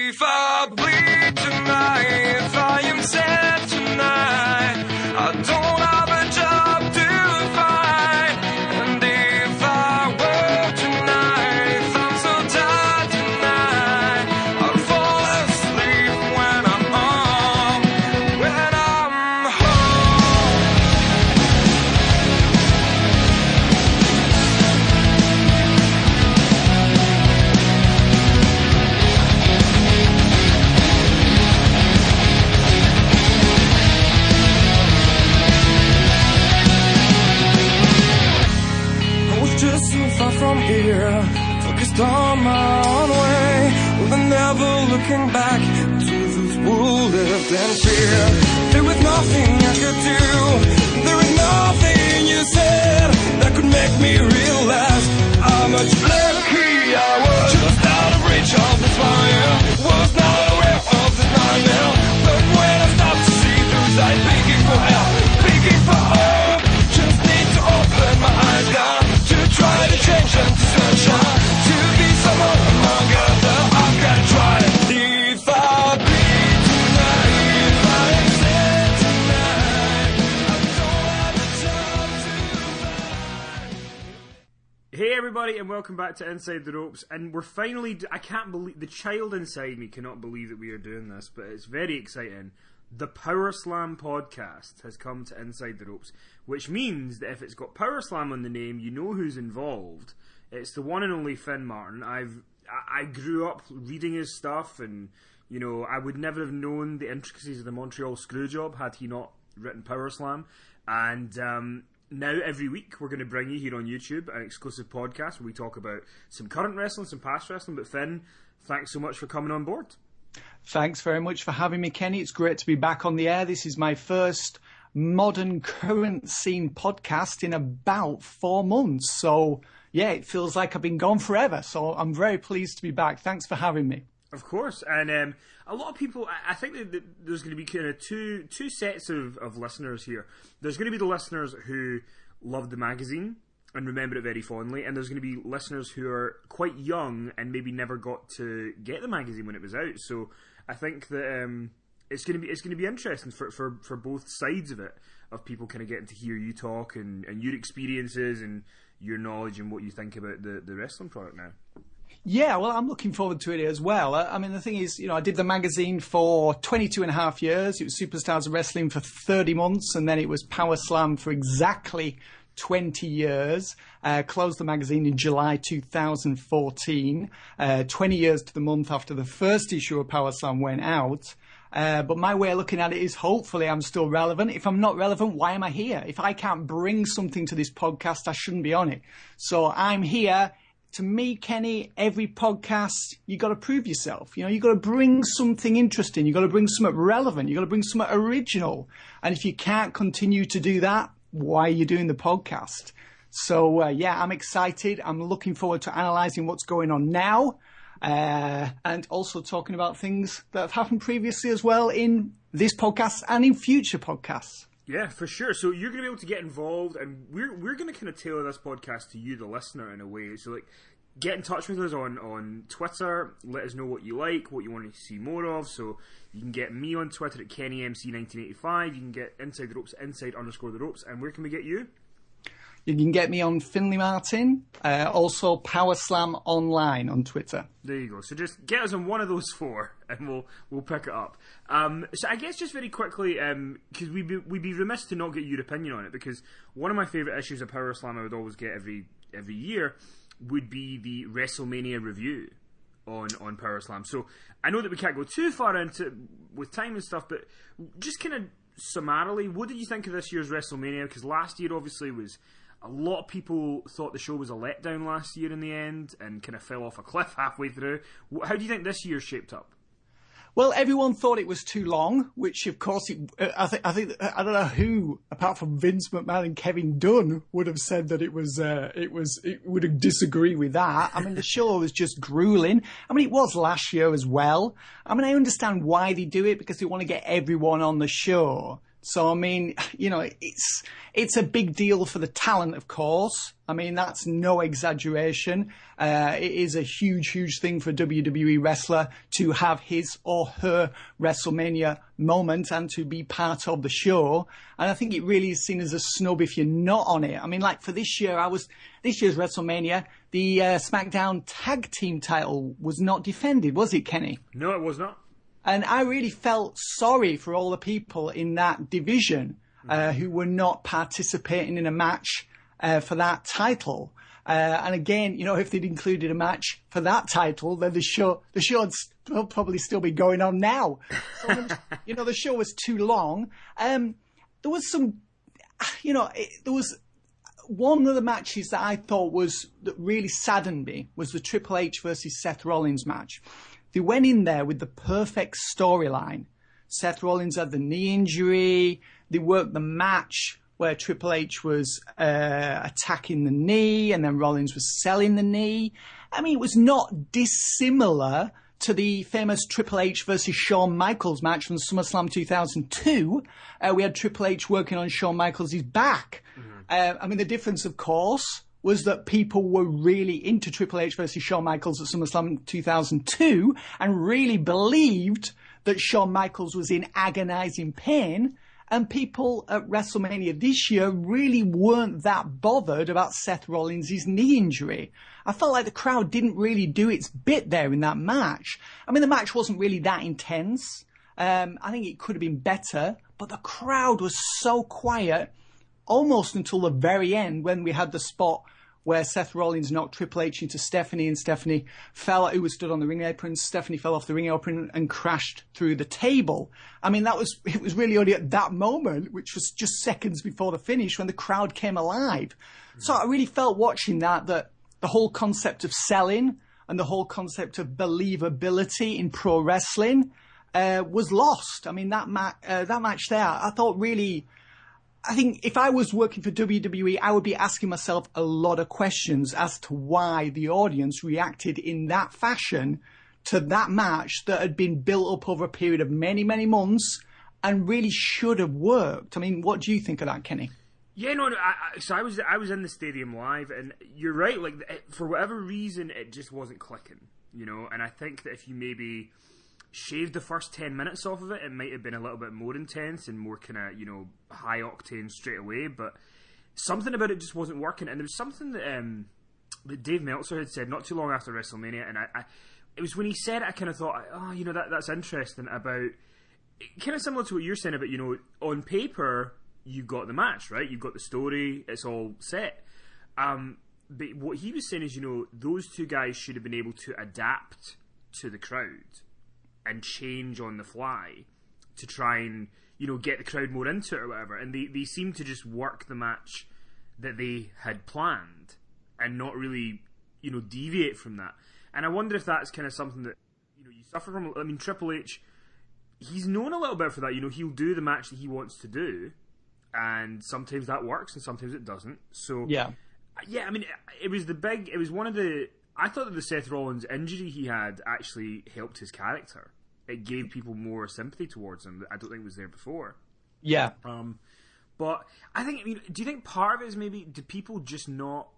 If I bleed tonight, if I am sad tonight, I don't have a job to find. And if I work tonight, if I'm so tired tonight, I'll fall asleep when I'm home. Just so far from here, focused on my own way, with never looking back to those who lived in fear. There was nothing I could do, there was nothing you said that could make me realize how much lucky I was. Just out of reach of this fire, was not aware of this nightmare. But when I stopped to see through sight, begging for help, begging for hope, just need to open my eyes down, try to change them to sunshine, to be someone among others. I've got to try it. If I bleed tonight, if I am sad tonight, I don't have a job to find. Hey everybody, and welcome back to Inside the Ropes. And we're finally, I can't believe, the child inside me cannot believe that we are doing this, but it's very exciting. The PowerSlam Podcast has come to Inside the Ropes, which means that if it's got PowerSlam on the name, you know who's involved. It's the one and only Finn Martin. I grew up reading his stuff, and you know, I would never have known the intricacies of the Montreal Screwjob had he not written PowerSlam. And now every week we're going to bring you here on YouTube an exclusive podcast where we talk about some current wrestling, some past wrestling. But Finn, thanks so much for coming on board. Thanks very much for having me, Kenny. It's great to be back on the air. This is my first modern current scene podcast in about 4 months. So, yeah, it feels like I've been gone forever. So I'm very pleased to be back. Thanks for having me. Of course. And a lot of people, I think that there's going to be kind of two sets of listeners here. There's going to be the listeners who love the magazine and remember it very fondly, and there's going to be listeners who are quite young and maybe never got to get the magazine when it was out. So I think that it's going to be interesting for both sides of it, of people kind of getting to hear you talk and your experiences and your knowledge and what you think about the wrestling product now. Yeah, well, I'm looking forward to it as well. I mean, the thing is, you know, I did the magazine for 22 and a half years. It was Superstars of Wrestling for 30 months, and then it was PowerSlam for exactly 20 years. Closed the magazine in July 2014, 20 years to the month after the first issue of PowerSlam went out. But my way of looking at it is, hopefully I'm still relevant. If I'm not relevant, why am I here? If I can't bring something to this podcast, I shouldn't be on it. So I'm here. To me, Kenny, every podcast, you got to prove yourself. You know, you got to bring something interesting. You got to bring something relevant. You got to bring something original. And if you can't continue to do that, why are you doing the podcast? So, yeah, I'm excited. I'm looking forward to analysing what's going on now, and also talking about things that have happened previously as well in this podcast and in future podcasts. Yeah, for sure. So you're going to be able to get involved, and we're going to kind of tailor this podcast to you, the listener, in a way. So, like, get in touch with us on Twitter. Let us know what you like, what you want to see more of. So you can get me on Twitter at KennyMC1985. You can get Inside the Ropes, Inside_the Ropes. And where can we get you? You can get me on Finley Martin, also PowerSlam Online on Twitter. There you go. So just get us on one of those four, and we'll pick it up. So I guess just very quickly, because we'd be remiss to not get your opinion on it, because one of my favourite issues of PowerSlam I would always get every year would be the WrestleMania review on PowerSlam. So I know that we can't go too far into it with time and stuff, but just kind of summarily, what did you think of this year's WrestleMania? Because last year obviously was, a lot of people thought the show was a letdown last year in the end and kind of fell off a cliff halfway through. How do you think this year's shaped up? Well, everyone thought it was too long, which of course I think I don't know who, apart from Vince McMahon and Kevin Dunn, would have said that it would disagree with that. I mean, the show was just grueling. I mean, it was last year as well. I mean, I understand why they do it, because they want to get everyone on the show So, I mean, you know, it's a big deal for the talent, of course. I mean, that's no exaggeration. It is a huge, huge thing for a WWE wrestler to have his or her WrestleMania moment and to be part of the show. And I think it really is seen as a snub if you're not on it. I mean, like for this year's WrestleMania, the SmackDown Tag Team title was not defended, was it, Kenny? No, it was not. And I really felt sorry for all the people in that division who were not participating in a match for that title. And again, you know, if they'd included a match for that title, then the show would probably still be going on now. So, you know, the show was too long. There was some, you know, there was one of the matches that I thought that really saddened me was the Triple H versus Seth Rollins match. They went in there with the perfect storyline. Seth Rollins had the knee injury. They worked the match where Triple H was attacking the knee and then Rollins was selling the knee. I mean, it was not dissimilar to the famous Triple H versus Shawn Michaels match from SummerSlam 2002. We had Triple H working on Shawn Michaels' back. Mm-hmm. I mean, the difference, of course, was that people were really into Triple H versus Shawn Michaels at SummerSlam 2002 and really believed that Shawn Michaels was in agonizing pain. And people at WrestleMania this year really weren't that bothered about Seth Rollins' knee injury. I felt like the crowd didn't really do its bit there in that match. I mean, the match wasn't really that intense. I think it could have been better, but the crowd was so quiet almost until the very end when we had the spot where Seth Rollins knocked Triple H into Stephanie, and Stephanie who was stood on the ring apron. Stephanie fell off the ring apron and crashed through the table. I mean, it was really only at that moment, which was just seconds before the finish, when the crowd came alive. So I really felt watching that the whole concept of selling and the whole concept of believability in pro wrestling was lost. I mean, that match there, I think if I was working for WWE, I would be asking myself a lot of questions as to why the audience reacted in that fashion to that match that had been built up over a period of many, many months and really should have worked. I mean, what do you think of that, Kenny? Yeah, no, so I was in the stadium live, and you're right. Like, for whatever reason, it just wasn't clicking, you know. And I think that if you maybe shaved the first 10 minutes off of it, it might have been a little bit more intense and more kind of, you know, high octane straight away. But something about it just wasn't working. And there was something that Dave Meltzer had said not too long after WrestleMania, and it was when he said it, I kind of thought, oh, you know, that's interesting about, kind of similar to what you're saying about, you know, on paper you've got the match, right? You've got the story, it's all set. But what he was saying is, you know, those two guys should have been able to adapt to the crowd and change on the fly to try and, you know, get the crowd more into it or whatever. And they seemed to just work the match that they had planned and not really, you know, deviate from that. And I wonder if that's kind of something that, you know, you suffer from. I mean, Triple H, he's known a little bit for that. You know, he'll do the match that he wants to do, and sometimes that works and sometimes it doesn't. So yeah, I mean, it was one of the, I thought that the Seth Rollins injury he had actually helped his character. It gave people more sympathy towards him that I don't think was there before. Yeah. But I think, I mean, do you think part of it is maybe, do people just not,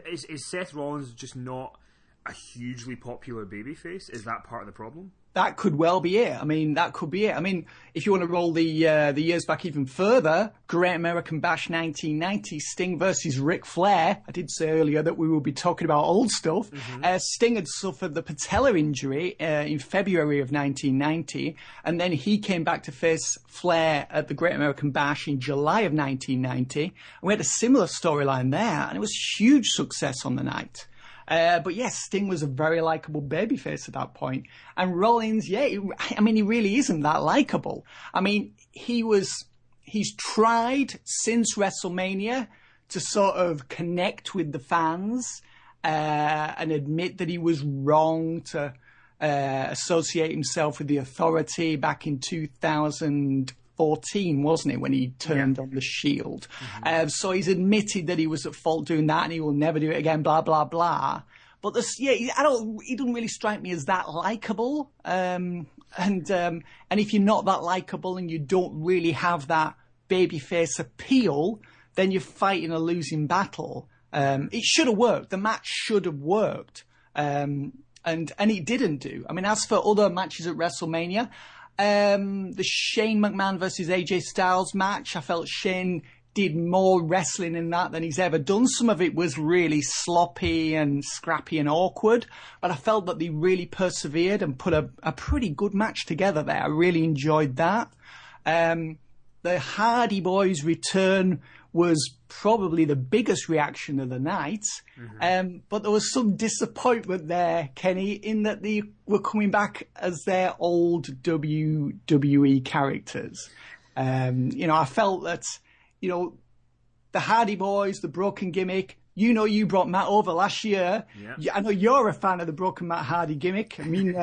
is Seth Rollins just not a hugely popular babyface? Is that part of the problem? That could well be it. I mean, that could be it. I mean, if you want to roll the years back even further, Great American Bash 1990, Sting versus Ric Flair. I did say earlier that we will be talking about old stuff. Mm-hmm. Sting had suffered the patella injury in February of 1990, and then he came back to face Flair at the Great American Bash in July of 1990. And we had a similar storyline there, and it was huge success on the night. But yes, Sting was a very likable babyface at that point. And Rollins, he really isn't that likable. I mean, he's tried since WrestleMania to sort of connect with the fans and admit that he was wrong to associate himself with the Authority back in 2014, wasn't it, when he turned on the Shield? Mm-hmm. So he's admitted that he was at fault doing that and he will never do it again, blah, blah, blah. But he doesn't really strike me as that likable. And if you're not that likable and you don't really have that babyface appeal, then you're fighting a losing battle. It should have worked. The match should have worked. And it didn't do. I mean, as for other matches at WrestleMania, the Shane McMahon versus AJ Styles match, I felt Shane did more wrestling in that than he's ever done. Some of it was really sloppy and scrappy and awkward, but I felt that they really persevered and put a pretty good match together there. I really enjoyed that. The Hardy Boys' return was probably the biggest reaction of the night. Mm-hmm. But there was some disappointment there, Kenny, in that they were coming back as their old WWE characters. I felt that, the Hardy Boys, the Broken gimmick, you brought Matt over last year. Yeah. I know you're a fan of the Broken Matt Hardy gimmick. I mean,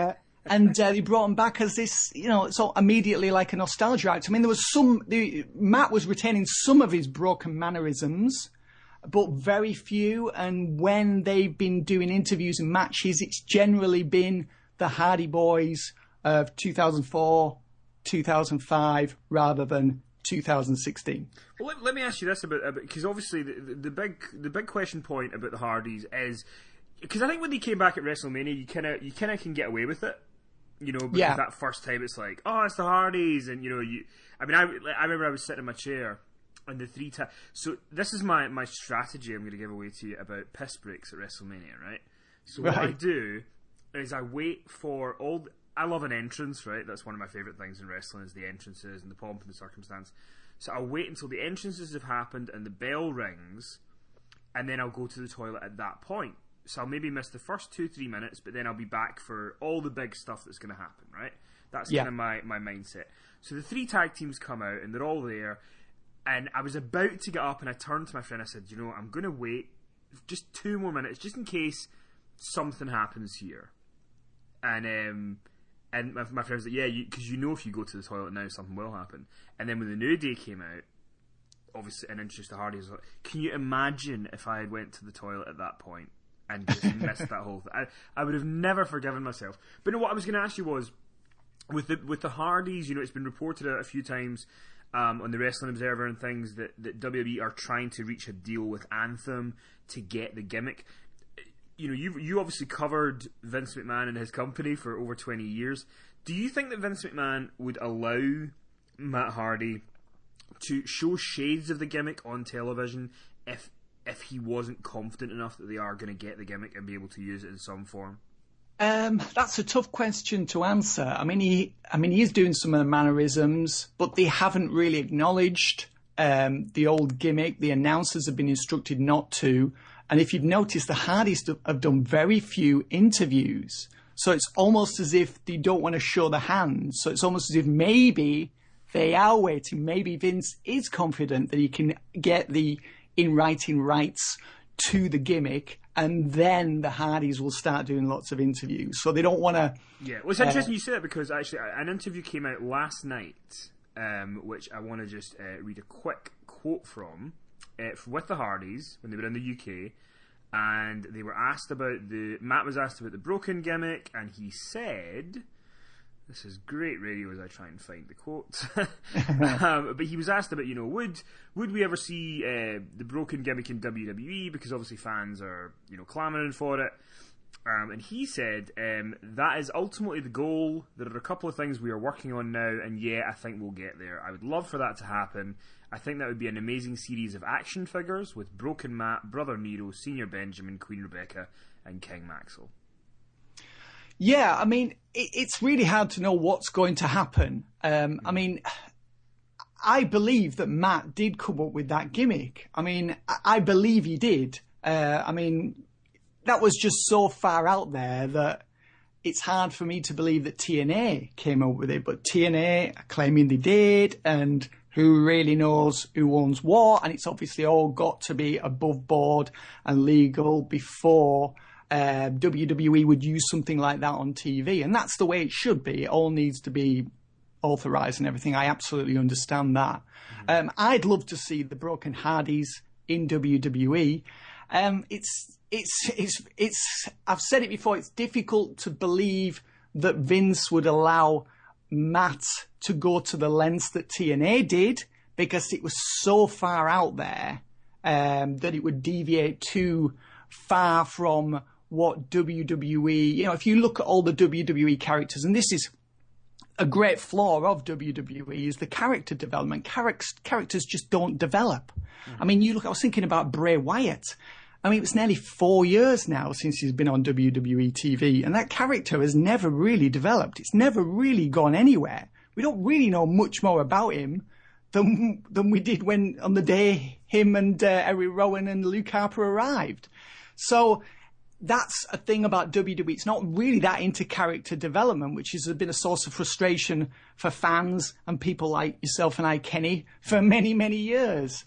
and they brought him back as this, so immediately like a nostalgia act. I mean, there was Matt was retaining some of his broken mannerisms, but very few. And when they've been doing interviews and matches, it's generally been the Hardy Boys of 2004, 2005, rather than 2016. Well, let me ask you this about because obviously the big question point about the Hardys is because I think when they came back at WrestleMania, you kind of can get away with it, because that first time it's like, oh, it's the Hardys, and I remember I was sitting in my chair and the three times. So this is my strategy I'm going to give away to you about piss breaks at WrestleMania, right? So what I do is I wait for I love an entrance, right? That's one of my favourite things in wrestling is the entrances and the pomp and the circumstance. So I'll wait until the entrances have happened and the bell rings, and then I'll go to the toilet at that point. So I'll maybe miss the first 2-3 minutes, but then I'll be back for all the big stuff that's going to happen, right? That's kind of my mindset. So the three tag teams come out, and they're all there, and I was about to get up, and I turned to my friend, I said, I'm going to wait just 2 more minutes, just in case something happens here. And my friend was like, yeah, because if you go to the toilet now, something will happen. And then when the New Day came out, obviously, and introduced the Hardys, like, can you imagine if I had went to the toilet at that point and just missed that whole thing? I would have never forgiven myself. But no, what I was going to ask you was, with the Hardys, it's been reported a few times on the Wrestling Observer and things that WWE are trying to reach a deal with Anthem to get the gimmick. You obviously covered Vince McMahon and his company for over 20 years. Do you think that Vince McMahon would allow Matt Hardy to show shades of the gimmick on television if he wasn't confident enough that they are going to get the gimmick and be able to use it in some form? That's a tough question to answer. I mean, he's doing some of the mannerisms, but they haven't really acknowledged the old gimmick. The announcers have been instructed not to. And if you've noticed, the Hardys have done very few interviews. So it's almost as if they don't want to show the hands. So it's almost as if maybe they are waiting. Maybe Vince is confident that he can get the in-writing rights to the gimmick, and then the Hardys will start doing lots of interviews. So they don't want to... Yeah, well, it's interesting you say that because actually an interview came out last night, which I want to just read a quick quote from. With the Hardys when they were in the UK, and they were asked about Matt was asked about the Broken gimmick, and he said, this is great radio as I try and find the quote, but he was asked about, would we ever see the Broken gimmick in WWE, because obviously fans are, clamouring for it, and he said, that is ultimately the goal. There are a couple of things we are working on now, and I think we'll get there. I would love for that to happen. I think that would be an amazing series of action figures with Broken Matt, Brother Nero, Senior Benjamin, Queen Rebecca, and King Maxwell. Yeah, I mean, it's really hard to know what's going to happen. I mean, I believe that Matt did come up with that gimmick. I mean, I believe he did. I mean, that was just so far out there that it's hard for me to believe that TNA came up with it. But TNA are claiming they did, and who really knows who owns what, and it's obviously all got to be above board and legal before WWE would use something like that on TV. And that's the way it should be. It all needs to be authorised and everything. I absolutely understand that. Mm-hmm. I'd love to see the Broken Hardyz in WWE. It's I've said it before, it's difficult to believe that Vince would allow Matt to go to the lengths that TNA did, because it was so far out there that it would deviate too far from what WWE, you know, if you look at all the WWE characters, and this is a great flaw of WWE, is the character development. Characters just don't develop. I mean, I was thinking about Bray Wyatt. I mean, it's nearly 4 years now since he's been on WWE TV, and that character has never really developed. It's never really gone anywhere. We don't really know much more about him than we did when, on the day him and Eric Rowan and Luke Harper arrived. So that's a thing about WWE. It's not really that into character development, which has been a source of frustration for fans and people like yourself and I, Kenny, for many, many years.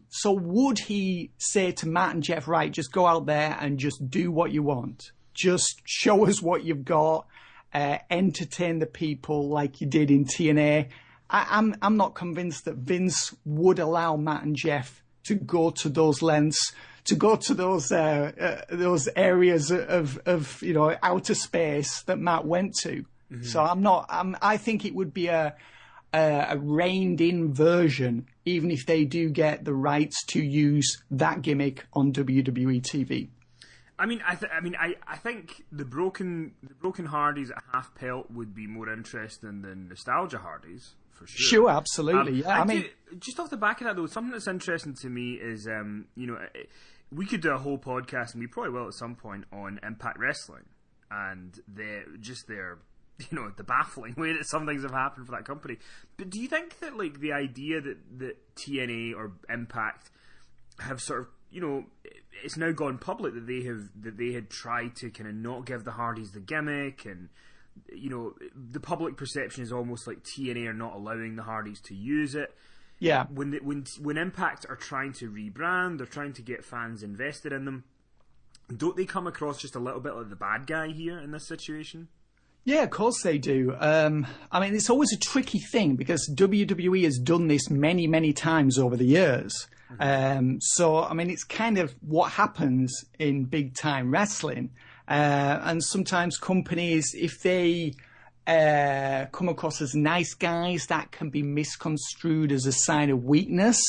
So would he say to Matt and Jeff, right, just go out there and just do what you want. Just show us what you've got, entertain the people like you did in TNA. I'm not convinced that Vince would allow Matt and Jeff to go to those lengths, to go to those areas of you know, outer space that Matt went to. Mm-hmm. So I think it would be a reined in version, even if they do get the rights to use that gimmick on WWE TV. I mean, I think the broken Hardys at half pelt would be more interesting than nostalgia Hardys, for sure. Sure, absolutely. Yeah, I mean, just off the back of that though, something that's interesting to me is, you know, we could do a whole podcast, and we probably will at some point, on Impact Wrestling and their you know, the baffling way that some things have happened for that company. But do you think that, like, the idea that TNA or Impact have sort of, you know, it's now gone public that they had tried to kind of not give the Hardys the gimmick, and, you know, the public perception is almost like TNA are not allowing the Hardys to use it. Yeah. When Impact are trying to rebrand, they're trying to get fans invested in them, don't they come across just a little bit like the bad guy here in this situation? Yeah, of course they do. I mean, it's always a tricky thing because WWE has done this many, many times over the years. So, I mean, it's kind of what happens in big-time wrestling. And sometimes companies, if they come across as nice guys, that can be misconstrued as a sign of weakness.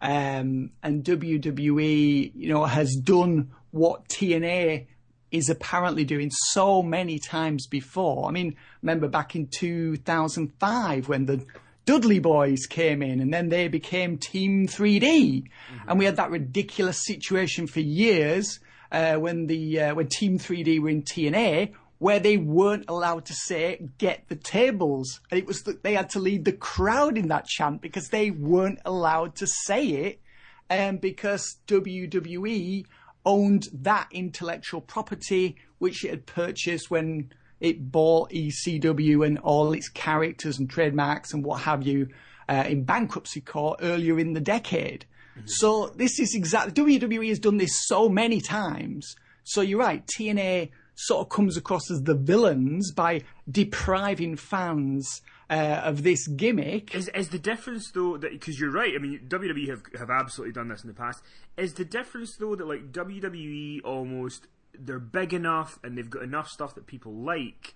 And WWE, you know, has done what TNA is apparently doing so many times before. I mean, remember back in 2005 when the Dudley Boys came in and then they became Team 3D. Mm-hmm. And we had that ridiculous situation for years when Team 3D were in TNA, where they weren't allowed to say, "Get the tables." And it was that they had to lead the crowd in that chant because they weren't allowed to say it, because WWE owned that intellectual property, which it had purchased when it bought ECW and all its characters and trademarks and what have you in bankruptcy court earlier in the decade. Mm-hmm. So this is exactly, WWE has done this so many times. So you're right, TNA sort of comes across as the villains by depriving fans of this gimmick. Is the difference though that, because you're right, I mean, WWE have absolutely done this in the past. Is the difference though that, like, WWE almost, they're big enough and they've got enough stuff that people like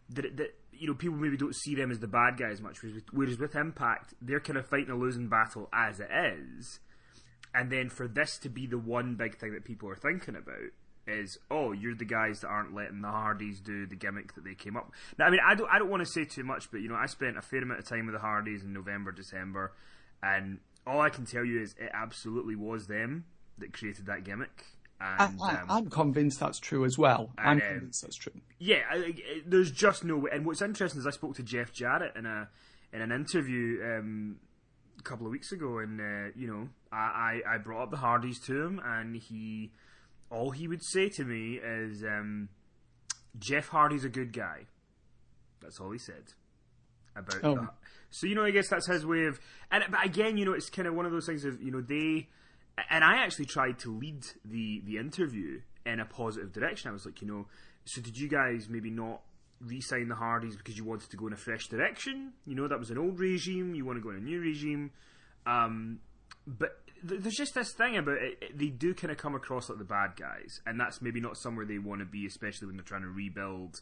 that you know, people maybe don't see them as the bad guy as much, whereas with Impact they're kind of fighting a losing battle as it is, and then for this to be the one big thing that people are thinking about is, oh, you're the guys that aren't letting the Hardys do the gimmick that they came up. Now, I mean, I don't want to say too much, but, you know, I spent a fair amount of time with the Hardys in November, December, and all I can tell you is it absolutely was them that created that gimmick. And I'm convinced that's true as well. I'm convinced that's true. Yeah, there's just no way. And what's interesting is I spoke to Jeff Jarrett in an interview a couple of weeks ago, and you know, I brought up the Hardys to him, and all he would say to me is, Jeff Hardy's a good guy. That's all he said about that. So, you know, I guess that's his way of... But again, you know, it's kind of one of those things of, you know, and I actually tried to lead the interview in a positive direction. I was like, you know, so did you guys maybe not re-sign the Hardys because you wanted to go in a fresh direction? You know, that was an old regime. You want to go in a new regime. But there's just this thing about it, they do kind of come across like the bad guys, and that's maybe not somewhere they want to be, especially when they're trying to rebuild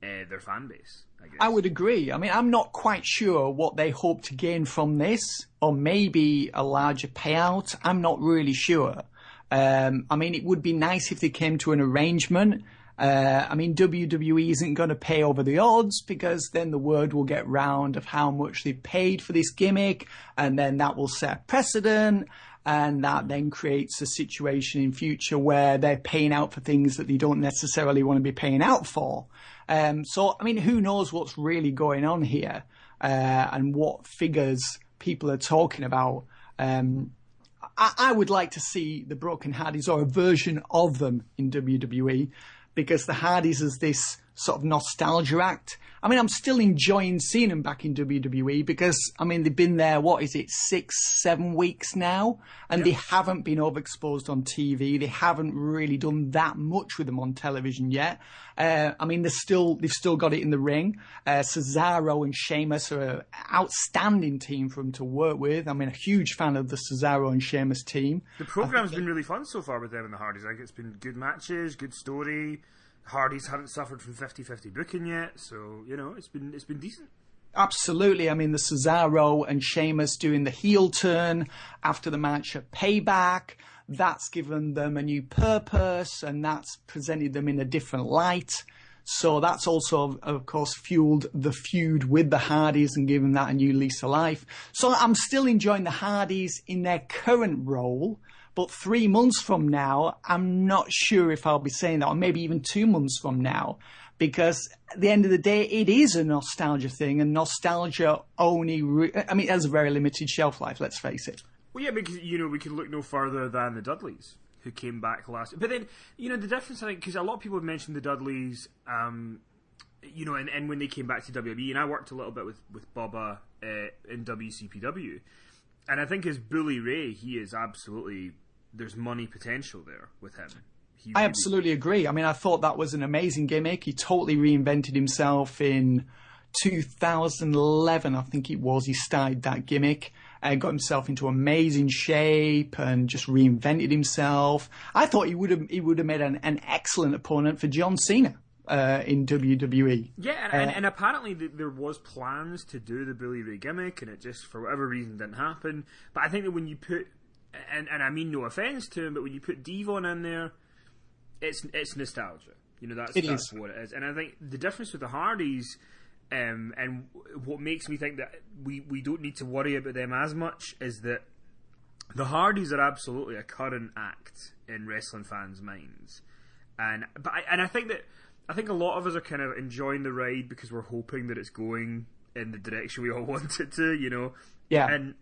their fan base, I guess. I would agree. I mean, I'm not quite sure what they hope to gain from this, or maybe a larger payout. I'm not really sure. I mean, it would be nice if they came to an arrangement. I mean, WWE isn't going to pay over the odds, because then the word will get round of how much they've paid for this gimmick, and then that will set a precedent, and that then creates a situation in future where they're paying out for things that they don't necessarily want to be paying out for. So, I mean, who knows what's really going on here, and what figures people are talking about. I would like to see the Broken Hardyz, or a version of them, in WWE, because the Hardys is this sort of nostalgia act. I mean, I'm still enjoying seeing them back in WWE, because, I mean, they've been there, 6-7 weeks now, and they haven't been overexposed on TV. They haven't really done that much with them on television yet. I mean, they've still got it in the ring. Cesaro and Sheamus are an outstanding team for them to work with. I mean, a huge fan of the Cesaro and Sheamus team. The program's been really fun so far with them and the Hardys. Like, it's been good matches, good story. Hardys haven't suffered from 50-50 booking yet, so, you know, it's been decent. Absolutely. I mean, the Cesaro and Sheamus doing the heel turn after the match at Payback, that's given them a new purpose, and that's presented them in a different light. So that's also, of course, fueled the feud with the Hardys and given that a new lease of life. So I'm still enjoying the Hardys in their current role. But 3 months from now, I'm not sure if I'll be saying that, or maybe even 2 months from now, because at the end of the day, it is a nostalgia thing, and nostalgia only, I mean, it has a very limited shelf life, let's face it. Well, yeah, because, you know, we can look no further than the Dudleys, who came back last. But then, you know, the difference, I think, because a lot of people have mentioned the Dudleys, you know, and when they came back to WWE, and I worked a little bit with Bubba in WCPW, and I think as Bully Ray, he is absolutely... There's money potential there with him. I absolutely agree. I mean, I thought that was an amazing gimmick. He totally reinvented himself in 2011, I think it was. He started that gimmick and got himself into amazing shape and just reinvented himself. I thought he would have made an excellent opponent for John Cena in WWE. Yeah, and apparently there was plans to do the Bully Ray gimmick, and it just, for whatever reason, didn't happen. But I think that when you put... And I mean no offence to him, but when you put Devon in there, it's nostalgia. You know, that's what it is. And I think the difference with the Hardys, and what makes me think that we don't need to worry about them as much, is that the Hardys are absolutely a current act in wrestling fans' minds. And I think a lot of us are kind of enjoying the ride because we're hoping that it's going in the direction we all want it to, you know. Yeah. And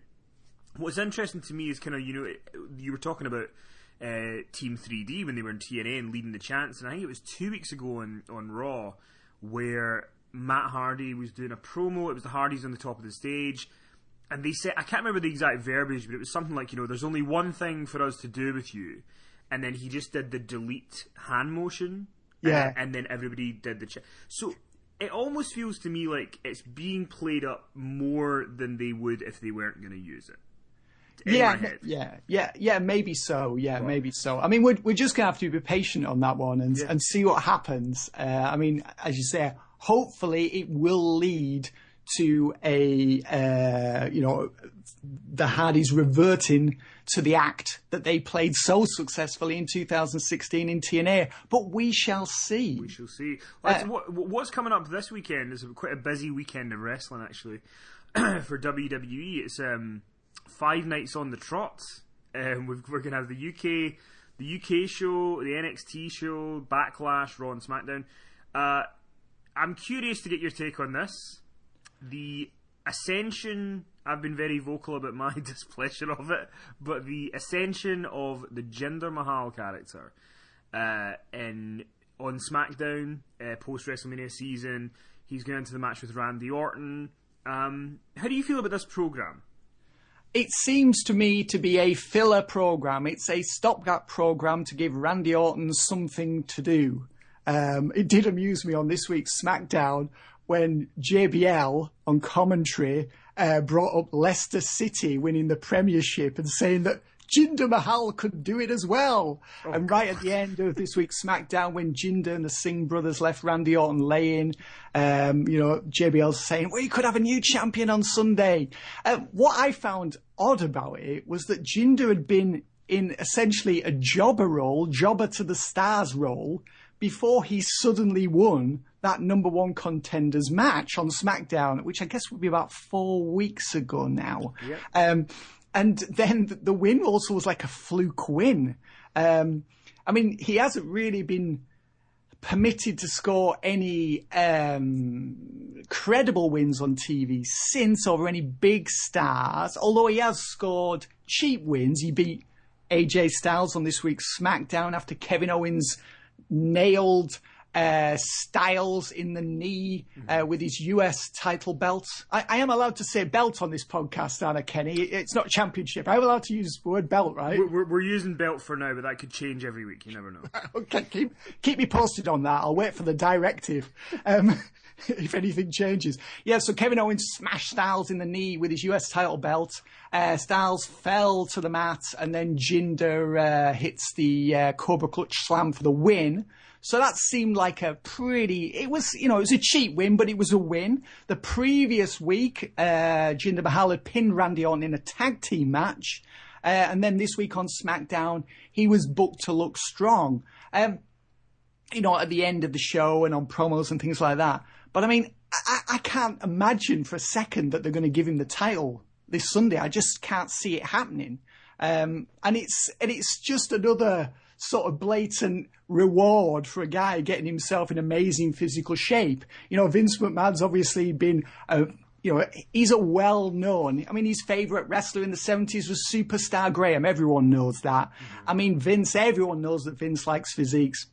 what's interesting to me is kind of, you know, you were talking about Team 3D when they were in TNA and leading the chants, and I think it was 2 weeks ago on Raw where Matt Hardy was doing a promo. It was the Hardys on the top of the stage, and they said, I can't remember the exact verbiage, but it was something like, you know, there's only one thing for us to do with you, and then he just did the delete hand motion, and then everybody did the so it almost feels to me like it's being played up more than they would if they weren't going to use it. Yeah, maybe so. Yeah, well, maybe so. I mean, we're just gonna have to be patient on that one and see what happens. I mean, as you say, hopefully it will lead to a you know, the Hardys reverting to the act that they played so successfully in 2016 in TNA. But we shall see. We shall see. What's coming up this weekend is quite a busy weekend of wrestling, actually, for WWE. It's 5 nights on the trot. We're going to have the UK show, the NXT show, Backlash, Raw and SmackDown. I'm curious to get your take on this. The ascension, I've been very vocal about my displeasure of it, but the ascension of the Jinder Mahal character on SmackDown post WrestleMania season. He's going into the match with Randy Orton. How do you feel about this program? It seems to me to be a filler program. It's a stopgap program to give Randy Orton something to do. It did amuse me on this week's SmackDown when JBL on commentary brought up Leicester City winning the Premiership and saying that Jinder Mahal could do it as well. Oh, and right at the end of this week's SmackDown, when Jinder and the Singh brothers left Randy Orton laying, JBL's saying, well, you could have a new champion on Sunday. What I found odd about it was that Jinder had been in essentially a jobber to the stars role, before he suddenly won that number one contenders match on SmackDown, which I guess would be about 4 weeks ago now. Yep. And then the win also was like a fluke win. I mean, he hasn't really been permitted to score any credible wins on TV since, over any big stars, although he has scored cheap wins. He beat AJ Styles on this week's SmackDown after Kevin Owens nailed Styles in the knee with his US title belt. I am allowed to say belt on this podcast, aren't I, Kenny? It's not championship. I'm allowed to use the word belt, right? We're using belt for now, but that could change every week. You never know. Okay, keep me posted on that. I'll wait for the directive. If anything changes. Yeah, so Kevin Owens smashed Styles in the knee with his US title belt. Styles fell to the mat, and then Jinder hits the Cobra Clutch Slam for the win. So that seemed like it was a cheap win, but it was a win. The previous week, Jinder Mahal had pinned Randy Orton in a tag team match. And then this week on SmackDown, he was booked to look strong. At the end of the show and on promos and things like that. But I mean, I can't imagine for a second that they're going to give him the title this Sunday. I just can't see it happening. And it's just another sort of blatant reward for a guy getting himself in amazing physical shape. Vince McMahon's obviously been he's a well-known, his favourite wrestler in the 70s was Superstar Graham. Everyone knows that. Mm-hmm. I mean, everyone knows that Vince likes physiques.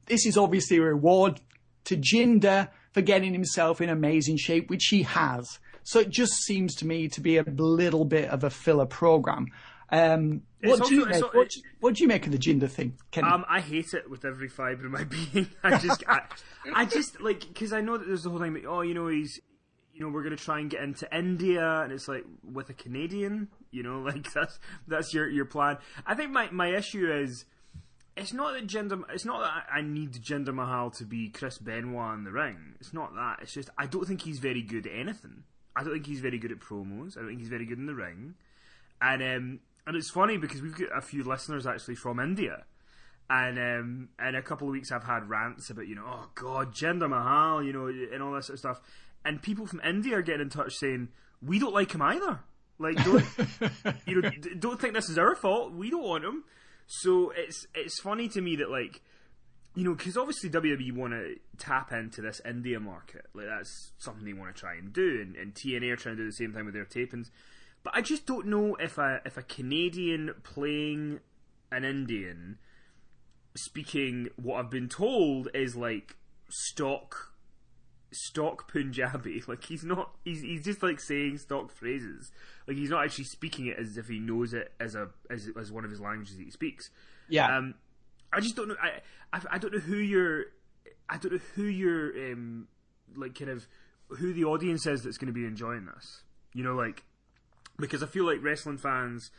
This is obviously a reward to Jinder for getting himself in amazing shape, which he has. So it just seems to me to be a little bit of a filler program. What do you make of the Jinder thing, Kenny? I hate it with every fibre of my being. I just like, because I know that there's the whole thing. He's, we're going to try and get into India, and it's like with a Canadian. Like that's your plan. I think my issue is, it's not that I need Jinder Mahal to be Chris Benoit in the ring. It's not that. It's just I don't think he's very good at anything. I don't think he's very good at promos. I don't think he's very good in the ring. And it's funny because we've got a few listeners actually from India. And in a couple of weeks I've had rants about, oh God, Jinder Mahal, and all that sort of stuff. And people from India are getting in touch saying, we don't like him either. Like, don't think this is our fault. We don't want him. So it's funny to me that, like, because obviously WWE want to tap into this India market. Like, that's something they want to try and do. And TNA are trying to do the same thing with their tapings. But I just don't know if a Canadian playing an Indian, speaking what I've been told is like stock Punjabi. Like, he's just like saying stock phrases. Like, he's not actually speaking it as if he knows it as one of his languages that he speaks. Yeah. I just don't know. I don't know who you're like, kind of who the audience is that's going to be enjoying this. Like, because I feel like wrestling fans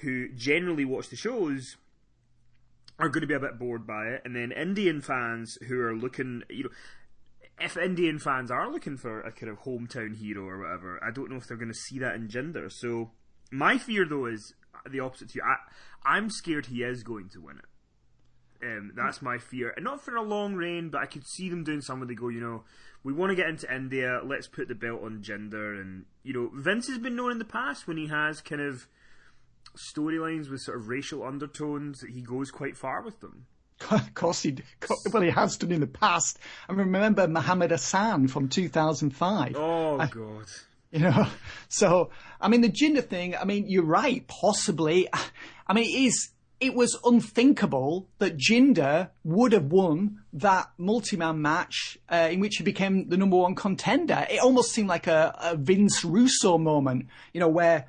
who generally watch the shows are going to be a bit bored by it, and then Indian fans who are looking, if Indian fans are looking for a kind of hometown hero or whatever, I don't know if they're going to see that in Jinder. So my fear, though, is the opposite to you. I'm scared he is going to win it. That's my fear. And not for a long reign, but I could see them doing something. They go, we want to get into India, let's put the belt on Jinder. And, Vince has been known in the past when he has kind of storylines with sort of racial undertones that he goes quite far with them. Of course he has done in the past. I remember Muhammad Hassan from 2005. Oh, God. So, the Jinder thing, you're right, possibly. It was unthinkable that Jinder would have won that multi-man match in which he became the number one contender. It almost seemed like a Vince Russo moment, where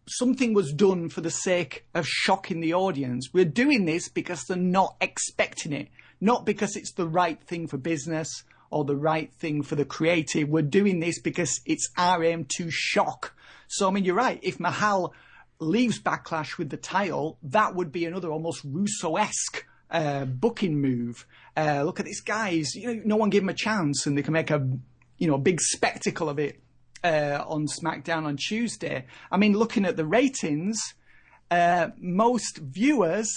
something was done for the sake of shocking the audience. We're doing this because they're not expecting it, not because it's the right thing for business or the right thing for the creative. We're doing this because it's our aim to shock. So, you're right. If Mahal leaves Backlash with the title, that would be another almost Russo-esque booking move. Look at these guys, no one gave them a chance, and they can make a big spectacle of it on SmackDown on Tuesday. I mean, looking at the ratings, most viewers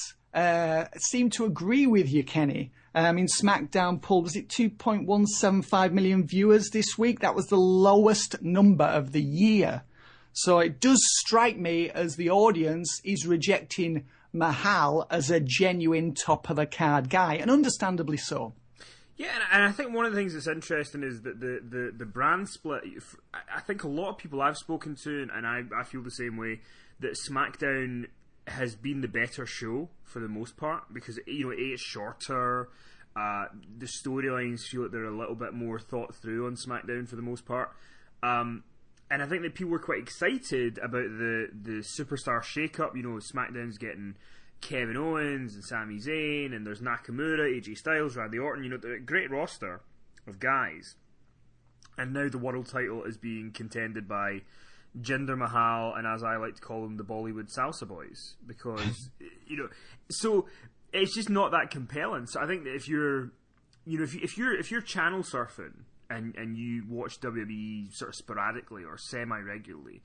seem to agree with you, Kenny. I mean, SmackDown pulled, was it 2.175 million viewers this week? That was the lowest number of the year. So it does strike me as the audience is rejecting Mahal as a genuine top-of-the-card guy, and understandably so. Yeah, and I think one of the things that's interesting is that the brand split. I think a lot of people I've spoken to, and I feel the same way, that SmackDown has been the better show for the most part, because it's shorter. The storylines feel like they're a little bit more thought through on SmackDown for the most part. And I think that people were quite excited about the superstar shake-up. SmackDown's getting Kevin Owens and Sami Zayn, and there's Nakamura, AJ Styles, Randy Orton. A great roster of guys. And now the world title is being contended by Jinder Mahal, and as I like to call them, the Bollywood Salsa Boys, because so it's just not that compelling. So I think that if you're channel surfing and you watch WWE sort of sporadically or semi-regularly,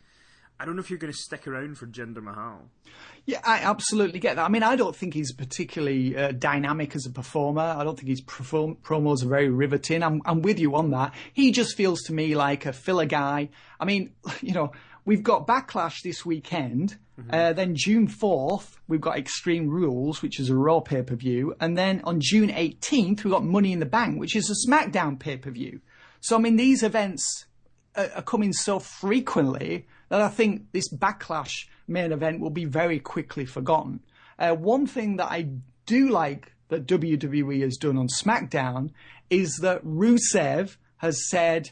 I don't know if you're going to stick around for Jinder Mahal. Yeah, I absolutely get that. I mean, I don't think he's particularly dynamic as a performer. I don't think his promos are very riveting. I'm with you on that. He just feels to me like a filler guy. I mean, we've got Backlash this weekend. Then June 4th, we've got Extreme Rules, which is a Raw pay-per-view. And then on June 18th, we've got Money in the Bank, which is a SmackDown pay-per-view. So, I mean, these events are coming so frequently that I think this Backlash main event will be very quickly forgotten. One thing that I do like that WWE has done on SmackDown is that Rusev has said,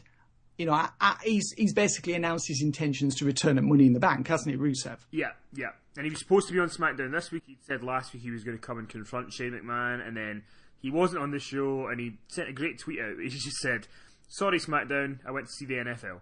he's basically announced his intentions to return at Money in the Bank, hasn't he, Rusev? Yeah. And he was supposed to be on SmackDown this week. He said last week he was going to come and confront Shane McMahon, and then he wasn't on the show, and he sent a great tweet out. He just said, "Sorry, SmackDown, I went to see the NFL."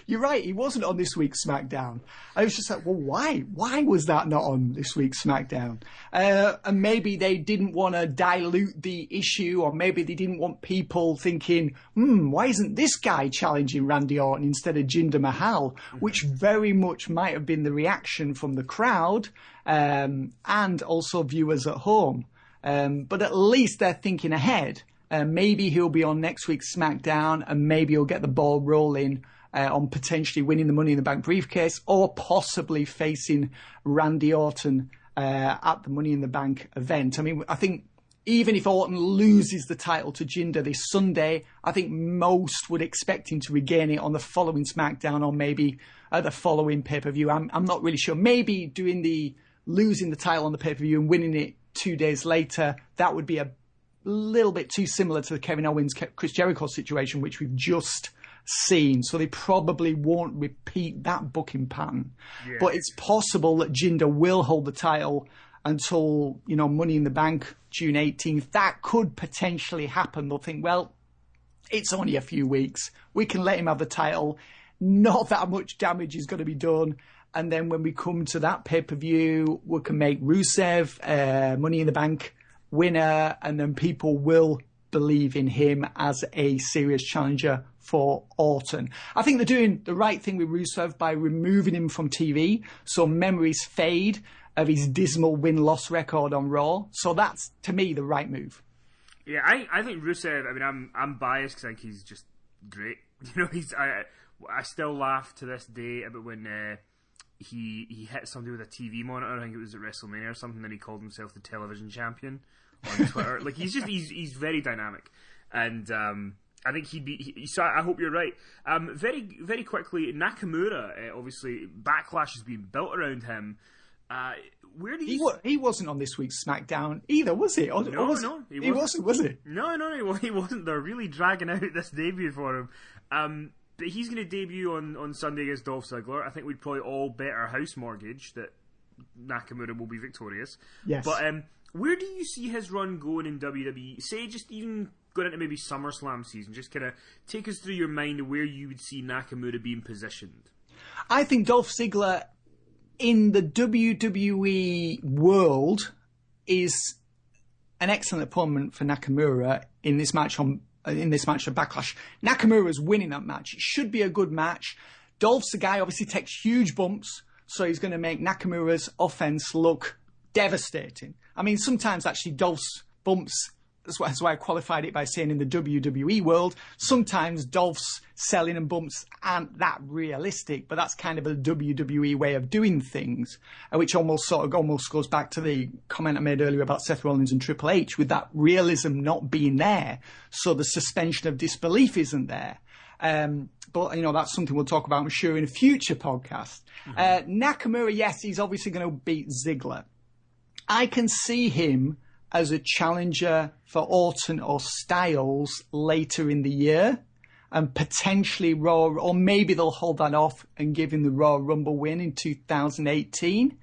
You're right, he wasn't on this week's SmackDown. I was just like, well, why? Why was that not on this week's SmackDown? And maybe they didn't want to dilute the issue, or maybe they didn't want people thinking, why isn't this guy challenging Randy Orton instead of Jinder Mahal? Which very much might have been the reaction from the crowd and also viewers at home. But at least they're thinking ahead. Maybe he'll be on next week's SmackDown, and maybe he'll get the ball rolling on potentially winning the Money in the Bank briefcase, or possibly facing Randy Orton at the Money in the Bank event. I mean, I think even if Orton loses the title to Jinder this Sunday, I think most would expect him to regain it on the following SmackDown, or maybe at the following pay-per-view. I'm not really sure. Maybe losing the title on the pay-per-view and winning it 2 days later, that would be a little bit too similar to the Kevin Owens Chris Jericho situation, which we've just seen. So they probably won't repeat that booking pattern. Yeah. But it's possible that Jinder will hold the title until Money in the Bank June 18th. That could potentially happen. They'll think, well, it's only a few weeks, we can let him have the title, not that much damage is going to be done. And then when we come to that pay-per-view, we can make Rusev Money in the Bank winner, and then people will believe in him as a serious challenger for Orton. I think they're doing the right thing with Rusev by removing him from TV, so memories fade of his dismal win-loss record on Raw. So that's, to me, the right move. Yeah, I think Rusev, I mean, I'm biased because I think he's just great. I still laugh to this day about when he hit somebody with a TV monitor. I think it was at WrestleMania or something, and he called himself the television champion on Twitter. Like, he's very dynamic, and I think so I hope you're right. Very, very quickly, Nakamura, obviously, Backlash has been built around him. Where did he wasn't on this week's SmackDown either, was he? No, he wasn't, was he? No, he wasn't. They're really dragging out this debut for him. But he's going to debut on Sunday against Dolph Ziggler. I think we'd probably all bet our house mortgage that Nakamura will be victorious. Yes. But where do you see his run going in WWE? Say, just even going into maybe SummerSlam season, just kind of take us through your mind of where you would see Nakamura being positioned. I think Dolph Ziggler in the WWE world, is an excellent opponent for Nakamura in this match of Backlash. Nakamura's winning that match. It should be a good match. Dolph's the guy, obviously takes huge bumps, so he's going to make Nakamura's offense look devastating. I mean, sometimes actually Dolph's bumps, that's why I qualified it by saying in the WWE world, sometimes Dolph's selling and bumps aren't that realistic, but that's kind of a WWE way of doing things, which almost goes back to the comment I made earlier about Seth Rollins and Triple H, with that realism not being there, so the suspension of disbelief isn't there. But, that's something we'll talk about, I'm sure, in a future podcast. Nakamura, yes, he's obviously going to beat Ziggler. I can see him as a challenger for Orton or Styles later in the year, and potentially Raw, or maybe they'll hold that off and give him the Royal Rumble win in 2018.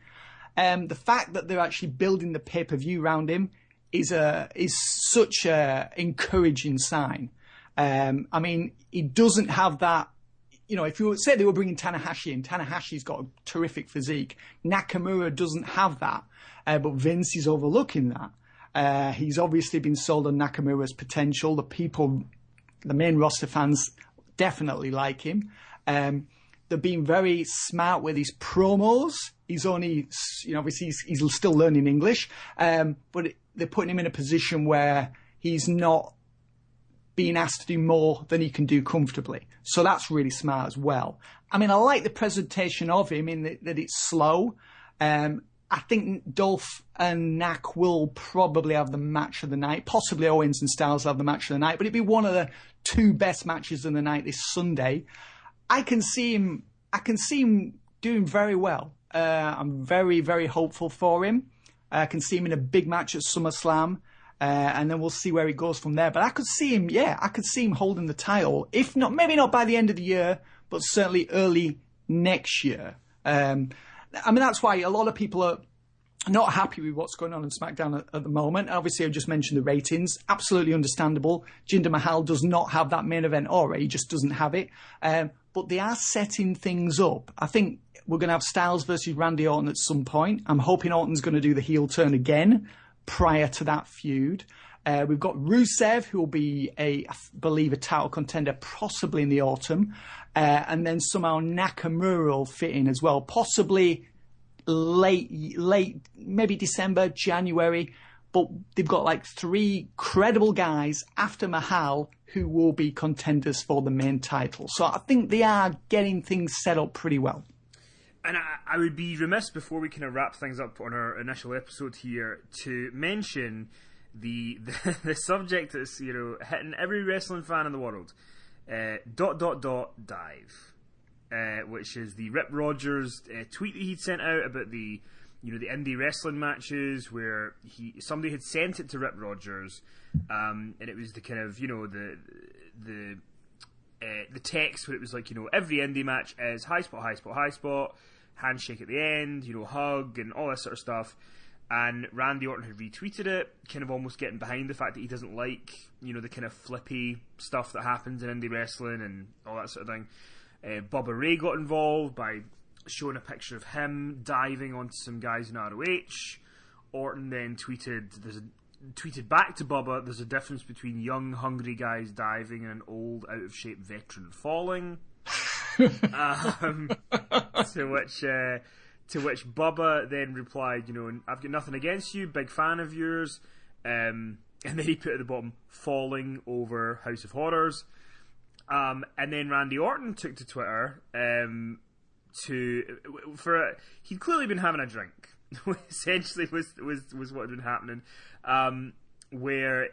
The fact that they're actually building the pay-per-view around him is such a encouraging sign. I mean, he doesn't have that. If you say they were bringing Tanahashi in, Tanahashi's got a terrific physique. Nakamura doesn't have that, but Vince is overlooking that. He's obviously been sold on Nakamura's potential. The main roster fans definitely like him. They're being very smart with his promos. He's only, obviously he's still learning English, but they're putting him in a position where he's not being asked to do more than he can do comfortably. So that's really smart as well. I mean, I like the presentation of him in that it's slow. I think Dolph and Nak will probably have the match of the night. Possibly Owens and Styles will have the match of the night, but it'd be one of the two best matches of the night this Sunday. I can see him doing very well. I'm very, very hopeful for him. I can see him in a big match at SummerSlam, and then we'll see where he goes from there. But I could see him holding the title, if not, maybe not by the end of the year, but certainly early next year. I mean, that's why a lot of people are not happy with what's going on in SmackDown at the moment. Obviously, I've just mentioned the ratings. Absolutely understandable. Jinder Mahal does not have that main event aura. He just doesn't have it. But they are setting things up. I think we're going to have Styles versus Randy Orton at some point. I'm hoping Orton's going to do the heel turn again prior to that feud. We've got Rusev, who will be, I believe, a title contender possibly in the autumn. And then somehow Nakamura will fit in as well, possibly late, maybe December, January. But they've got like three credible guys after Mahal who will be contenders for the main title. So I think they are getting things set up pretty well. And I would be remiss before we kind of wrap things up on our initial episode here to mention the subject that's hitting every wrestling fan in the world. Dive, which is the Rip Rogers tweet that he'd sent out about the the indie wrestling matches, where somebody had sent it to Rip Rogers, and it was the kind of the text where it was like every indie match is high spot, handshake at the end, hug and all that sort of stuff. And Randy Orton had retweeted it, kind of almost getting behind the fact that he doesn't like, the kind of flippy stuff that happens in indie wrestling and all that sort of thing. Bubba Ray got involved by showing a picture of him diving onto some guys in ROH. Orton then tweeted back to Bubba, there's a difference between young, hungry guys diving and an old, out-of-shape veteran falling. To which Bubba then replied, I've got nothing against you, big fan of yours. And then he put at the bottom, falling over House of Horrors. And then Randy Orton took to Twitter he'd clearly been having a drink. Essentially was what had been happening. Where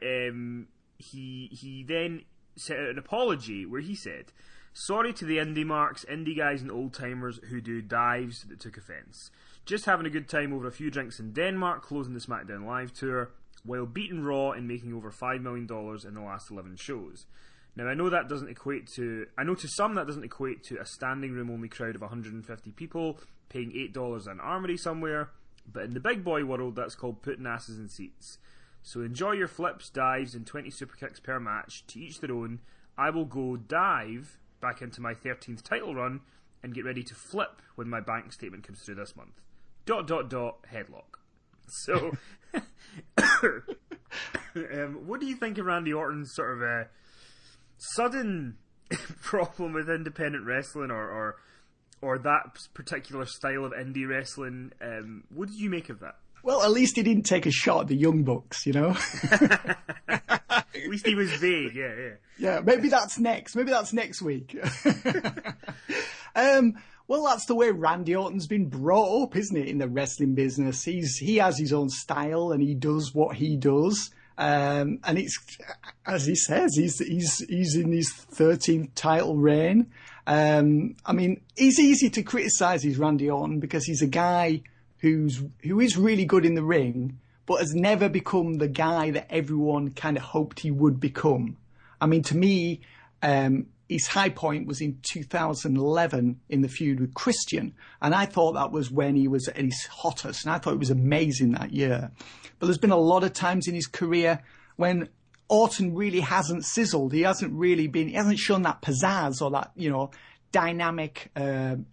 he then sent out an apology where he said, "Sorry to the indie marks, indie guys and old timers who do dives that took offence. Just having a good time over a few drinks in Denmark, closing the SmackDown Live tour, while beating Raw and making over $5 million in the last 11 shows. Now, I know to some that doesn't equate to a standing room only crowd of 150 people paying $8 an armory somewhere, but in the big boy world, that's called putting asses in seats. So enjoy your flips, dives, and 20 super kicks per match, to each their own. I will go dive back into my 13th title run and get ready to flip when my bank statement comes through this month. ... headlock. So, what do you think of Randy Orton's sort of sudden problem with independent wrestling, or that particular style of indie wrestling? What did you make of that? Well, at least he didn't take a shot at the Young Bucks, you know? At least he was vague, yeah. Yeah, maybe that's next. Maybe that's next week. Well, that's the way Randy Orton's been brought up, isn't it, in the wrestling business? He has his own style and he does what he does. And it's, as he says, he's in his 13th title reign. I mean, it's easy to criticise his Randy Orton because he's a guy who is really good in the ring, but has never become the guy that everyone kind of hoped he would become. I mean, to me, his high point was in 2011 in the feud with Christian, and I thought that was when he was at his hottest, and I thought it was amazing that year. But there's been a lot of times in his career when Orton really hasn't sizzled. He hasn't shown that pizzazz or that, you know, dynamic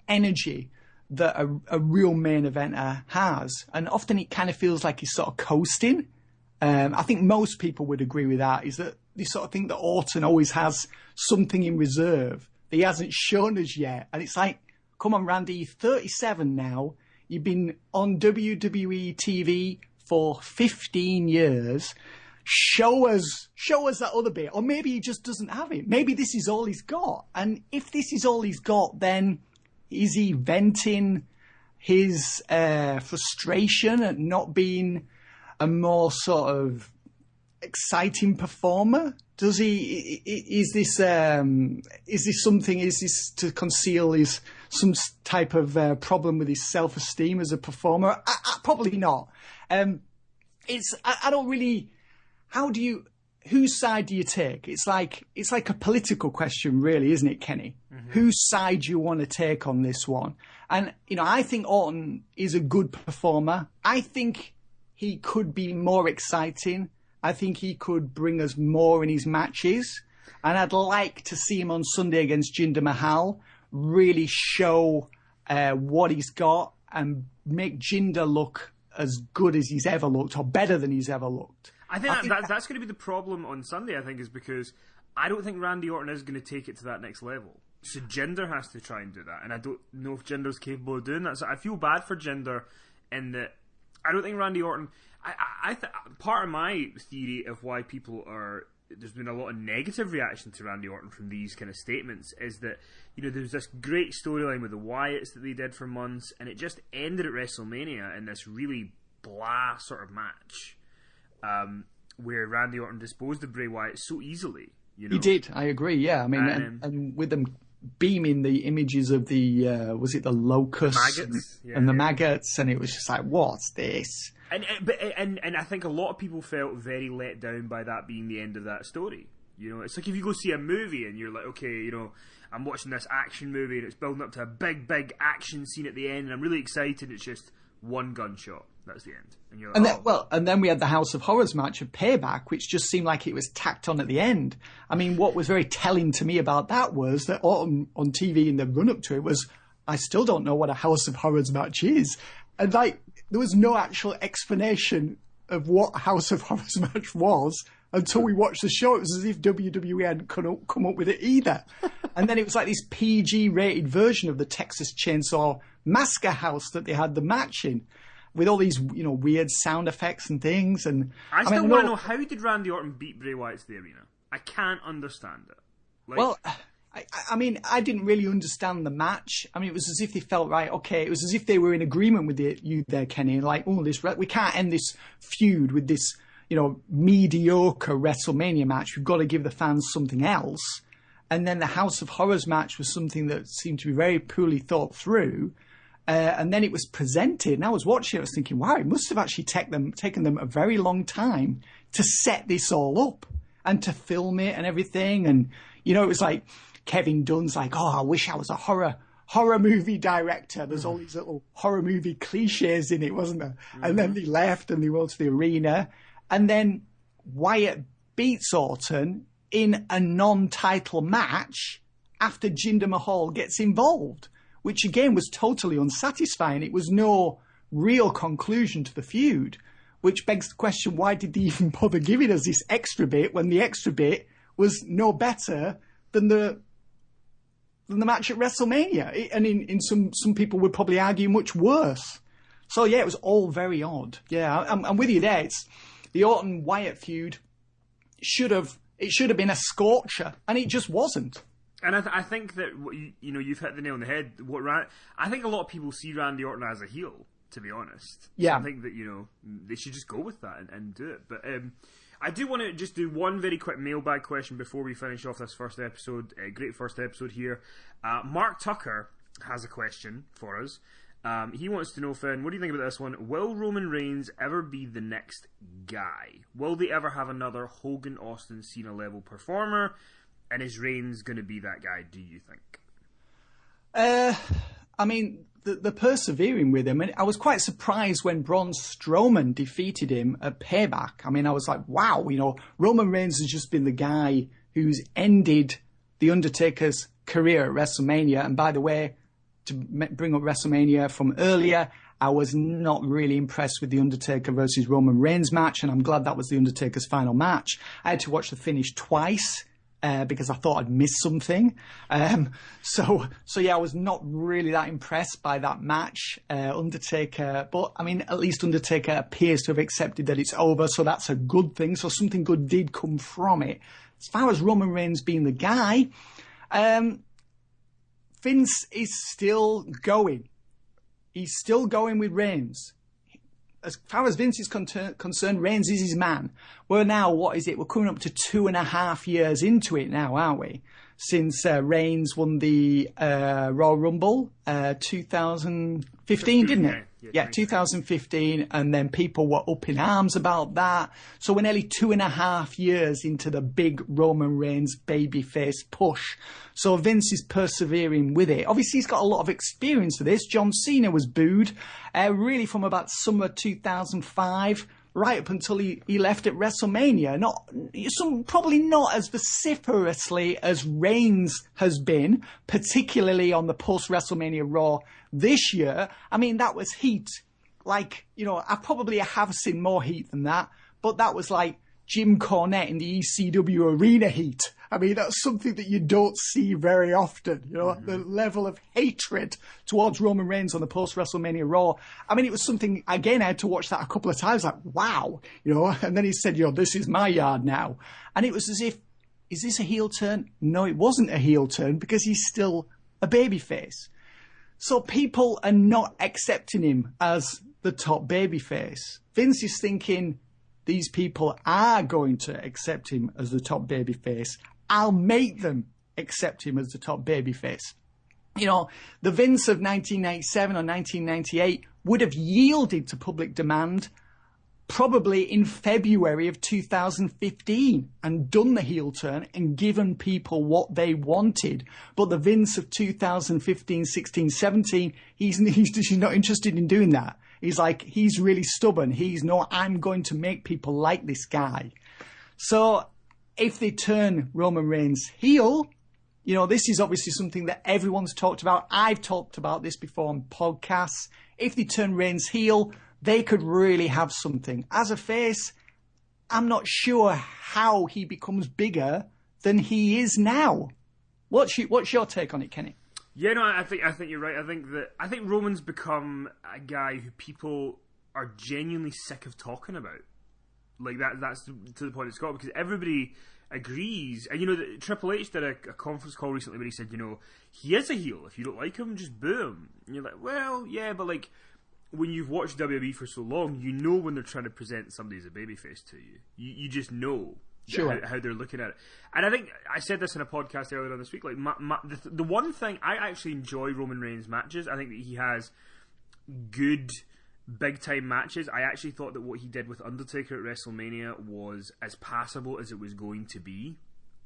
energy that a real main eventer has. And often it kind of feels like he's sort of coasting. I think most people would agree with that, is that they sort of think that Orton always has something in reserve that he hasn't shown us yet. And it's like, come on, Randy, you're 37 now. You've been on WWE TV for 15 years. Show us that other bit. Or maybe he just doesn't have it. Maybe this is all he's got. And if this is all he's got, then is he venting his frustration at not being a more sort of exciting performer? Does he? Is this something? Is this to conceal some type of problem with his self-esteem as a performer? Probably not. I don't really. Whose side do you take? It's like a political question, really, isn't it, Kenny? Mm-hmm. Whose side do you want to take on this one? And, you know, I think Orton is a good performer. I think he could be more exciting. I think he could bring us more in his matches. And I'd like to see him on Sunday against Jinder Mahal really show what he's got and make Jinder look as good as he's ever looked, or better than he's ever looked. I think that's going to be the problem on Sunday, I think, is because I don't think Randy Orton is going to take it to that next level. So Jinder has to try and do that, and I don't know if Jinder's capable of doing that. So I feel bad for Jinder in that I don't think Randy Orton... part of my theory of why there's been a lot of negative reaction to Randy Orton from these kind of statements is that, you know, there's this great storyline with the Wyatts that they did for months, and it just ended at WrestleMania in this really blah sort of match. Where Randy Orton disposed of Bray Wyatt so easily, you know. He did, I agree, yeah. I mean, and with them beaming the images of the, was it the locusts? Maggots. And the maggots, and it was just like, what's this? And I think a lot of people felt very let down by that being the end of that story. You know, it's like if you go see a movie and you're like, okay, you know, I'm watching this action movie and it's building up to a big action scene at the end and I'm really excited, it's just one gunshot. That's the end. And you're like, and then we had the House of Horrors match of Payback, which just seemed like it was tacked on at the end. I mean, what was very telling to me about that was that on TV in the run-up to it was, I still don't know what a House of Horrors match is. And like, there was no actual explanation of what a House of Horrors match was until we watched the show. It was as if WWE hadn't come up with it either. And then it was like this PG-rated version of the Texas Chainsaw Massacre house that they had the match in, with all these, you know, weird sound effects and things. And I still want to know, how did Randy Orton beat Bray Wyatt to the arena? I can't understand it. Like, well, I mean, I didn't really understand the match. I mean, it was as if they felt, right, okay, it was as if they were in agreement with you there, Kenny. Like, we can't end this feud with this, you know, mediocre WrestleMania match. We've got to give the fans something else. And then the House of Horrors match was something that seemed to be very poorly thought through. And then it was presented, and I was watching it, I was thinking, wow, it must have actually taken them a very long time to set this all up and to film it and everything. And, you know, it was like Kevin Dunn's like, oh, I wish I was a horror movie director. There's all these little horror movie cliches in it, wasn't there? Mm-hmm. And then they left and they went to the arena. And then Wyatt beats Orton in a non-title match after Jinder Mahal gets involved, which again was totally unsatisfying. It was no real conclusion to the feud, which begs the question, why did they even bother giving us this extra bit when the extra bit was no better than the match at WrestleMania? And in some people would probably argue much worse. So yeah, it was all very odd. Yeah, I'm with you there. It's the Orton Wyatt feud should have been a scorcher, and it just wasn't. And I think that you've hit the nail on the head. I think a lot of people see Randy Orton as a heel, to be honest. Yeah. So I think that they should just go with that and do it. But I do want to just do one very quick mailbag question before we finish off this first episode. Great first episode here. Mark Tucker has a question for us. He wants to know, Finn, what do you think about this one? Will Roman Reigns ever be the next guy? Will they ever have another Hogan, Austin, Cena level performer? And is Reigns going to be that guy, do you think? I mean, the persevering with him. And I was quite surprised when Braun Strowman defeated him at Payback. I mean, I was like, wow, Roman Reigns has just been the guy who's ended The Undertaker's career at WrestleMania. And by the way, to bring up WrestleMania from earlier, I was not really impressed with The Undertaker versus Roman Reigns match, and I'm glad that was The Undertaker's final match. I had to watch the finish twice because I thought I'd missed something. So yeah, I was not really that impressed by that match. Undertaker, but I mean, at least Undertaker appears to have accepted that it's over, so that's a good thing. So something good did come from it. As far as Roman Reigns being the guy, Vince is still going. He's still going with Reigns. As far as Vince is concerned, Reigns is his man. We're now, what is it? We're coming up to 2.5 years into it now, aren't we? Since Reigns won the Royal Rumble 2015, didn't it? Yeah, 2015, and then people were up in arms about that. So we're nearly 2.5 years into the big Roman Reigns babyface push. So Vince is persevering with it. Obviously, he's got a lot of experience with this. John Cena was booed really from about summer 2005 right up until he left at WrestleMania. Probably not as vociferously as Reigns has been, particularly on the post-WrestleMania Raw this year. I mean, that was heat. Like, I probably have seen more heat than that, but that was like Jim Cornette in the ECW arena heat. I mean, that's something that you don't see very often, the level of hatred towards Roman Reigns on the post-WrestleMania Raw. I mean, it was something, again, I had to watch that a couple of times, like, wow, and then he said, this is my yard now. And it was as if, is this a heel turn? No, it wasn't a heel turn because he's still a babyface. So people are not accepting him as the top babyface. Vince is thinking, these people are going to accept him as the top babyface. I'll make them accept him as the top babyface. The Vince of 1997 or 1998 would have yielded to public demand probably in February of 2015 and done the heel turn and given people what they wanted. But the Vince of 2015, 16, 17, he's not interested in doing that. He's really stubborn. I'm going to make people like this guy. So if they turn Roman Reigns heel, this is obviously something that everyone's talked about. I've talked about this before on podcasts. If they turn Reigns heel, they could really have something. As a face, I'm not sure how he becomes bigger than he is now. What's your take on it, Kenny? Yeah, no, I think you're right. I think Roman's become a guy who people are genuinely sick of talking about. Like that's to the point it's got, because everybody agrees. And Triple H did a conference call recently where he said, he is a heel. If you don't like him, just boo him. And you're like, well, yeah, but like when you've watched WWE for so long, you know when they're trying to present somebody as a babyface to you. You just know. Sure. How they're looking at it. And I think I said this in a podcast earlier on this week, like the one thing, I actually enjoy Roman Reigns matches. I think that he has good big time matches. I actually thought that what he did with Undertaker at WrestleMania was as passable as it was going to be.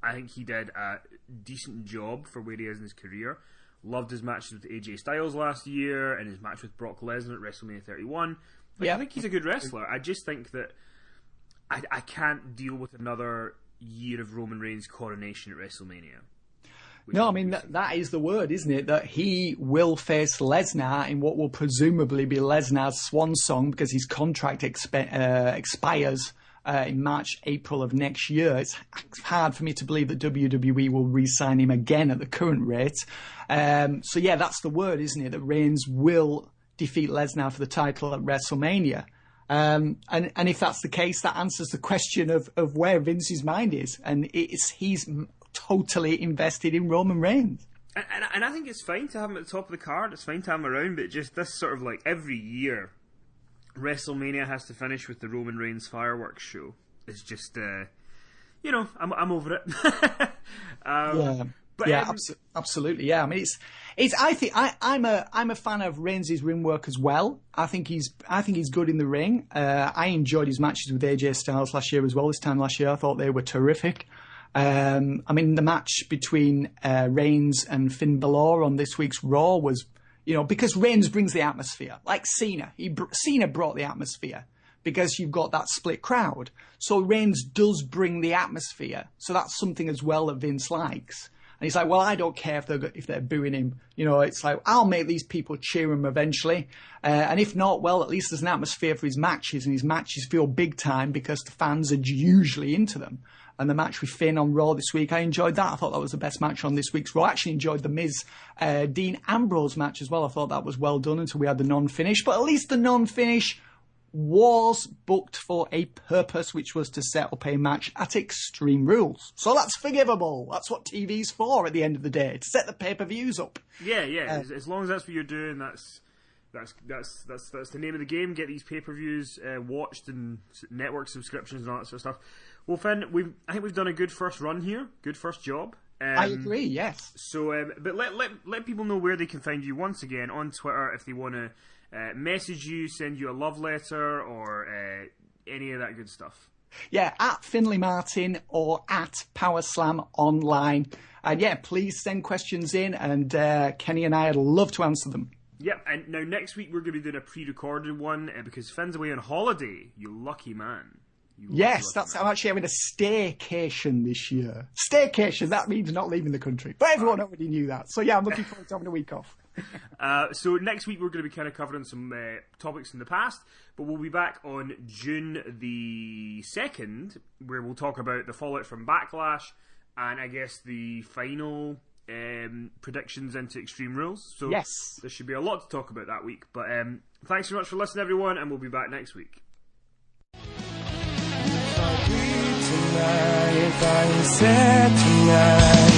I think he did a decent job for where he is in his career. Loved his matches with AJ Styles last year and his match with Brock Lesnar at WrestleMania 31. I think he's a good wrestler. I just think that I can't deal with another year of Roman Reigns' coronation at WrestleMania. No, I mean, that is the word, isn't it? That he will face Lesnar in what will presumably be Lesnar's swan song because his contract expires in March, April of next year. It's hard for me to believe that WWE will re-sign him again at the current rate. So yeah, that's the word, isn't it? That Reigns will defeat Lesnar for the title at WrestleMania. And if that's the case, that answers the question of where Vince's mind is. And he's totally invested in Roman Reigns. And I think it's fine to have him at the top of the card. It's fine to have him around, but just this sort of like every year, WrestleMania has to finish with the Roman Reigns fireworks show. It's just, I'm over it. Absolutely. Yeah, I mean, I'm a fan of Reigns' ring work as well. I think he's good in the ring. I enjoyed his matches with AJ Styles last year as well. This time last year, I thought they were terrific. I mean, the match between Reigns and Finn Balor on this week's Raw was, because Reigns brings the atmosphere, like Cena. Cena brought the atmosphere because you've got that split crowd. So Reigns does bring the atmosphere. So that's something as well that Vince likes. And he's like, well, I don't care if they're booing him. It's like, I'll make these people cheer him eventually. And if not, well, at least there's an atmosphere for his matches. And his matches feel big time because the fans are usually into them. And the match with Finn on Raw this week, I enjoyed that. I thought that was the best match on this week's Raw. I actually enjoyed the Miz Dean Ambrose match as well. I thought that was well done until we had the non-finish. But at least the non-finish was booked for a purpose, which was to set up a match at Extreme Rules. So that's forgivable. That's what TV's for at the end of the day, to set the pay-per-views up. Yeah. As long as that's what you're doing, that's the name of the game. Get these pay-per-views watched and network subscriptions and all that sort of stuff. Well, Finn, I think we've done a good first run here. Good first job. I agree, yes. So, but let people know where they can find you once again on Twitter if they want to message you, send you a love letter, or any of that good stuff. Yeah, at Finley Martin or at PowerSlam Online. And yeah, please send questions in, and Kenny and I would love to answer them. Yep, and now next week we're going to be doing a pre-recorded one because Finn's away on holiday. You lucky man. Yes, I'm actually having a staycation this year. Staycation, that means not leaving the country. But everyone already knew that. So yeah, I'm looking forward to having a week off. So next week we're going to be kind of covering some topics in the past, but we'll be back on June the 2nd, where we'll talk about the fallout from Backlash and I guess the final predictions into Extreme Rules. So yes, there should be a lot to talk about that week. But thanks so much for listening, everyone, and we'll be back next week. If I sad tonight